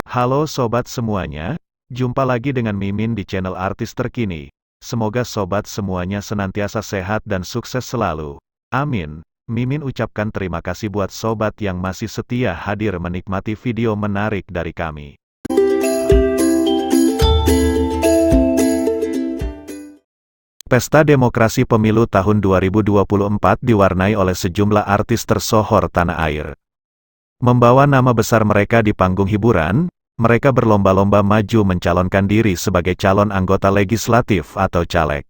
Halo sobat semuanya, jumpa lagi dengan Mimin di channel Artis Terkini. Semoga sobat semuanya senantiasa sehat dan sukses selalu. Amin. Mimin ucapkan terima kasih buat sobat yang masih setia hadir menikmati video menarik dari kami. Pesta Demokrasi Pemilu tahun 2024 diwarnai oleh sejumlah artis tersohor tanah air. Membawa nama besar mereka di panggung hiburan, mereka berlomba-lomba maju mencalonkan diri sebagai calon anggota legislatif atau caleg.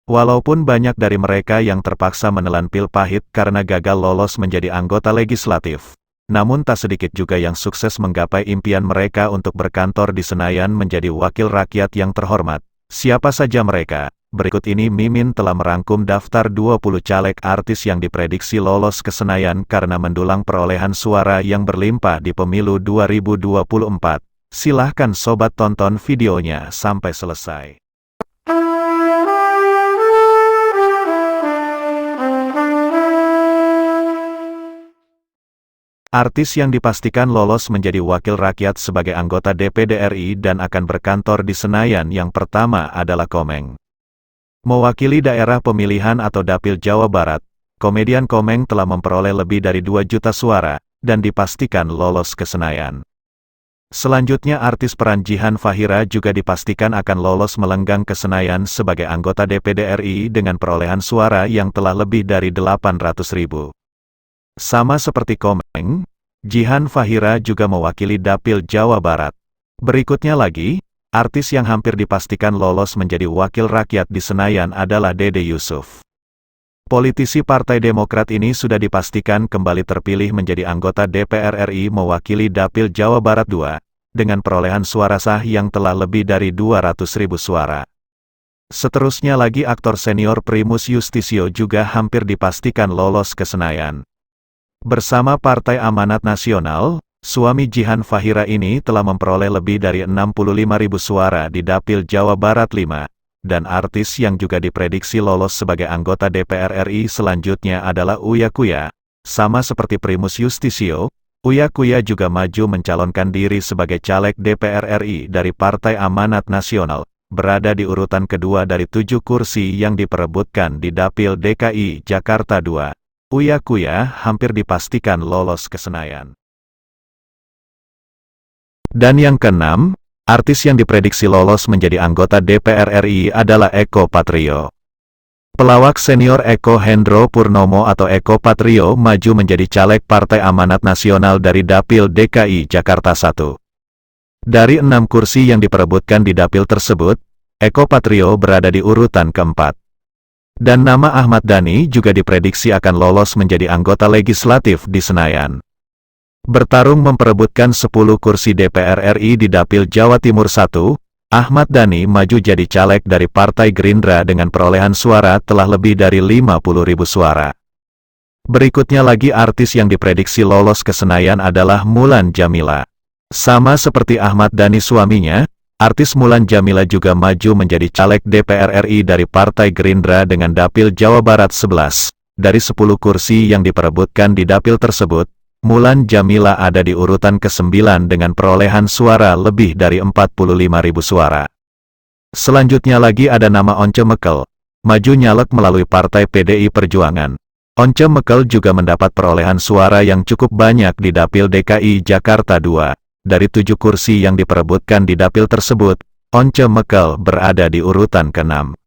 Walaupun banyak dari mereka yang terpaksa menelan pil pahit karena gagal lolos menjadi anggota legislatif, namun tak sedikit juga yang sukses menggapai impian mereka untuk berkantor di Senayan menjadi wakil rakyat yang terhormat. Siapa saja mereka? Berikut ini Mimin telah merangkum daftar 20 caleg artis yang diprediksi lolos ke Senayan karena mendulang perolehan suara yang berlimpah di pemilu 2024. Silahkan sobat tonton videonya sampai selesai. Artis yang dipastikan lolos menjadi wakil rakyat sebagai anggota DPD RI dan akan berkantor di Senayan yang pertama adalah Komeng. Mewakili daerah pemilihan atau Dapil Jawa Barat, komedian Komeng telah memperoleh lebih dari 2 juta suara, dan dipastikan lolos ke Senayan. Selanjutnya artis peran Jihan Fahira juga dipastikan akan lolos melenggang ke Senayan sebagai anggota DPD RI dengan perolehan suara yang telah lebih dari 800.000. Sama seperti Komeng, Jihan Fahira juga mewakili Dapil Jawa Barat. Berikutnya lagi, artis yang hampir dipastikan lolos menjadi wakil rakyat di Senayan adalah Dede Yusuf. Politisi Partai Demokrat ini sudah dipastikan kembali terpilih menjadi anggota DPR RI mewakili Dapil Jawa Barat II, dengan perolehan suara sah yang telah lebih dari 200.000 suara. Seterusnya lagi aktor senior Primus Yustisio juga hampir dipastikan lolos ke Senayan. Bersama Partai Amanat Nasional, suami Jihan Fahira ini telah memperoleh lebih dari 65.000 suara di Dapil Jawa Barat 5, dan artis yang juga diprediksi lolos sebagai anggota DPR RI selanjutnya adalah Uya Kuya. Sama seperti Primus Yustisio, Uya Kuya juga maju mencalonkan diri sebagai caleg DPR RI dari Partai Amanat Nasional, berada di urutan kedua dari 7 kursi yang diperebutkan di Dapil DKI Jakarta II. Uya Kuya hampir dipastikan lolos ke Senayan. Dan yang keenam, artis yang diprediksi lolos menjadi anggota DPR RI adalah Eko Patrio. Pelawak senior Eko Hendro Purnomo atau Eko Patrio maju menjadi caleg Partai Amanat Nasional dari Dapil DKI Jakarta I. Dari 6 kursi yang diperebutkan di dapil tersebut, Eko Patrio berada di urutan keempat. Dan nama Ahmad Dhani juga diprediksi akan lolos menjadi anggota legislatif di Senayan. Bertarung memperebutkan 10 kursi DPR RI di Dapil Jawa Timur I, Ahmad Dhani maju jadi caleg dari Partai Gerindra dengan perolehan suara telah lebih dari 50.000 suara. Berikutnya lagi artis yang diprediksi lolos ke Senayan adalah Mulan Jamila. Sama seperti Ahmad Dhani suaminya, artis Mulan Jamila juga maju menjadi caleg DPR RI dari Partai Gerindra dengan Dapil Jawa Barat 11. Dari 10 kursi yang diperebutkan di dapil tersebut, Mulan Jamila ada di urutan ke-9 dengan perolehan suara lebih dari 45.000 suara. Selanjutnya lagi ada nama Once Mekel, maju nyalek melalui Partai PDI Perjuangan. Once Mekel juga mendapat perolehan suara yang cukup banyak di Dapil DKI Jakarta II. Dari 7 kursi yang diperebutkan di dapil tersebut, Once Mekel berada di urutan ke-6.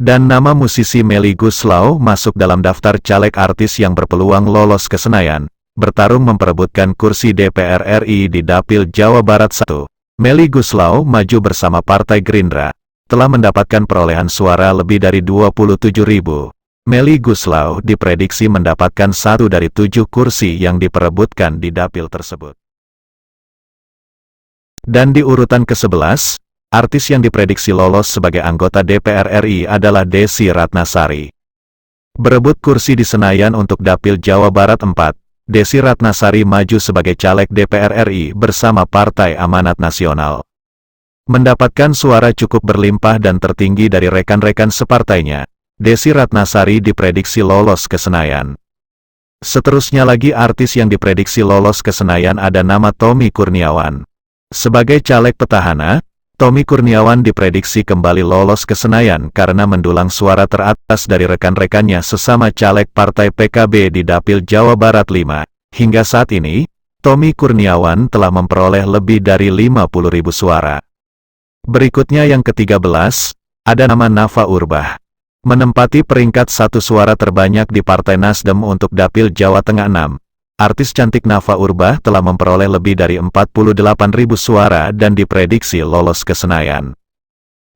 Dan nama musisi Melly Goeslaw masuk dalam daftar caleg artis yang berpeluang lolos ke Senayan, bertarung memperebutkan kursi DPR RI di Dapil Jawa Barat I. Melly Goeslaw maju bersama Partai Gerindra, telah mendapatkan perolehan suara lebih dari 27.000. Melly Goeslaw diprediksi mendapatkan 1 dari 7 kursi yang diperebutkan di dapil tersebut. Dan di urutan ke-11, artis yang diprediksi lolos sebagai anggota DPR RI adalah Desy Ratnasari. Berebut kursi di Senayan untuk Dapil Jawa Barat 4, Desy Ratnasari maju sebagai caleg DPR RI bersama Partai Amanat Nasional. Mendapatkan suara cukup berlimpah dan tertinggi dari rekan-rekan separtainya, Desy Ratnasari diprediksi lolos ke Senayan. Seterusnya lagi artis yang diprediksi lolos ke Senayan ada nama Tommy Kurniawan. Sebagai caleg petahana, Tommy Kurniawan diprediksi kembali lolos ke Senayan karena mendulang suara teratas dari rekan-rekannya sesama caleg Partai PKB di Dapil Jawa Barat 5. Hingga saat ini, Tommy Kurniawan telah memperoleh lebih dari 50.000 suara. Berikutnya yang ke-13, ada nama Nafa Urbah. Menempati peringkat 1 suara terbanyak di Partai Nasdem untuk Dapil Jawa Tengah 6. Artis cantik Nafa Urbah telah memperoleh lebih dari 48.000 suara dan diprediksi lolos ke Senayan.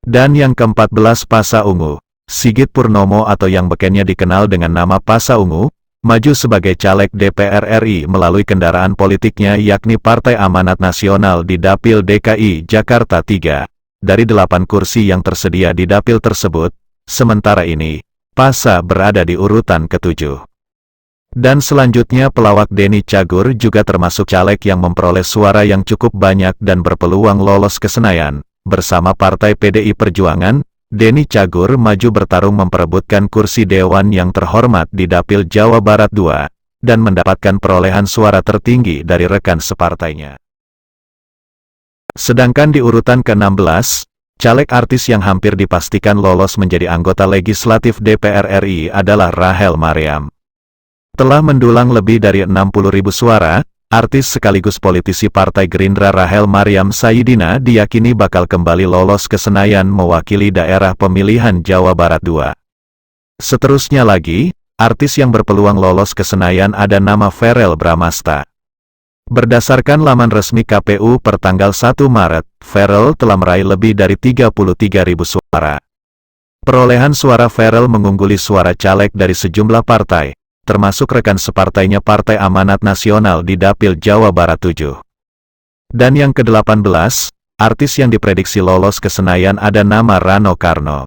Dan yang ke-14 Pasa Ungu, Sigit Purnomo atau yang bekennya dikenal dengan nama Pasa Ungu, maju sebagai caleg DPR RI melalui kendaraan politiknya yakni Partai Amanat Nasional di Dapil DKI Jakarta 3. Dari 8 kursi yang tersedia di dapil tersebut, sementara ini, Pasa berada di urutan ke-7. Dan selanjutnya pelawak Denny Cagur juga termasuk caleg yang memperoleh suara yang cukup banyak dan berpeluang lolos ke Senayan. Bersama Partai PDI Perjuangan, Denny Cagur maju bertarung memperebutkan kursi Dewan yang terhormat di Dapil Jawa Barat 2, dan mendapatkan perolehan suara tertinggi dari rekan separtainya. Sedangkan di urutan ke-16, caleg artis yang hampir dipastikan lolos menjadi anggota legislatif DPR RI adalah Rachel Maryam. Telah mendulang lebih dari 60.000 suara, artis sekaligus politisi Partai Gerindra Rachel Maryam Sayyidina diyakini bakal kembali lolos ke Senayan mewakili daerah pemilihan Jawa Barat 2. Seterusnya lagi, artis yang berpeluang lolos ke Senayan ada nama Verrell Bramasta. Berdasarkan laman resmi KPU per tanggal 1 Maret, Verrell telah meraih lebih dari 33.000 suara. Perolehan suara Verrell mengungguli suara caleg dari sejumlah partai, termasuk rekan separtainya Partai Amanat Nasional di Dapil Jawa Barat 7. Dan yang ke-18, artis yang diprediksi lolos ke Senayan ada nama Rano Karno.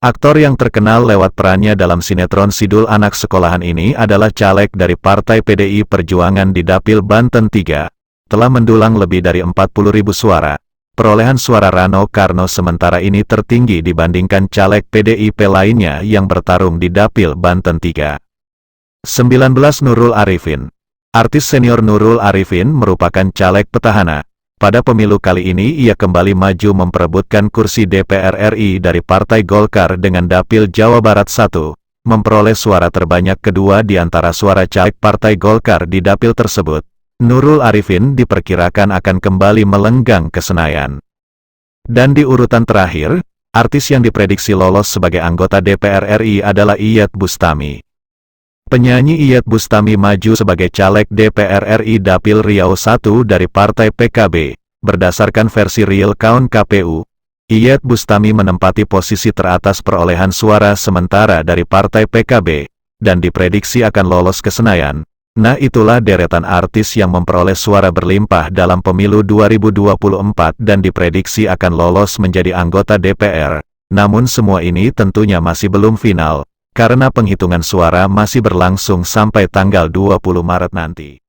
Aktor yang terkenal lewat perannya dalam sinetron Sidul Anak Sekolahan ini adalah caleg dari Partai PDI Perjuangan di Dapil Banten 3, telah mendulang lebih dari 40.000 suara. Perolehan suara Rano Karno sementara ini tertinggi dibandingkan caleg PDIP lainnya yang bertarung di Dapil Banten 3. 19 Nurul Arifin. Artis senior Nurul Arifin merupakan caleg petahana. Pada pemilu kali ini ia kembali maju memperebutkan kursi DPR RI dari Partai Golkar dengan Dapil Jawa Barat 1, memperoleh suara terbanyak kedua di antara suara caleg Partai Golkar di dapil tersebut. Nurul Arifin diperkirakan akan kembali melenggang ke Senayan. Dan di urutan terakhir, artis yang diprediksi lolos sebagai anggota DPR RI adalah Iyeth Bustami. Penyanyi Iyeth Bustami maju sebagai caleg DPR RI Dapil Riau 1 dari Partai PKB. Berdasarkan versi real count KPU, Iyeth Bustami menempati posisi teratas perolehan suara sementara dari Partai PKB, dan diprediksi akan lolos ke Senayan. Nah itulah deretan artis yang memperoleh suara berlimpah dalam pemilu 2024 dan diprediksi akan lolos menjadi anggota DPR. Namun semua ini tentunya masih belum final, karena penghitungan suara masih berlangsung sampai tanggal 20 Maret nanti.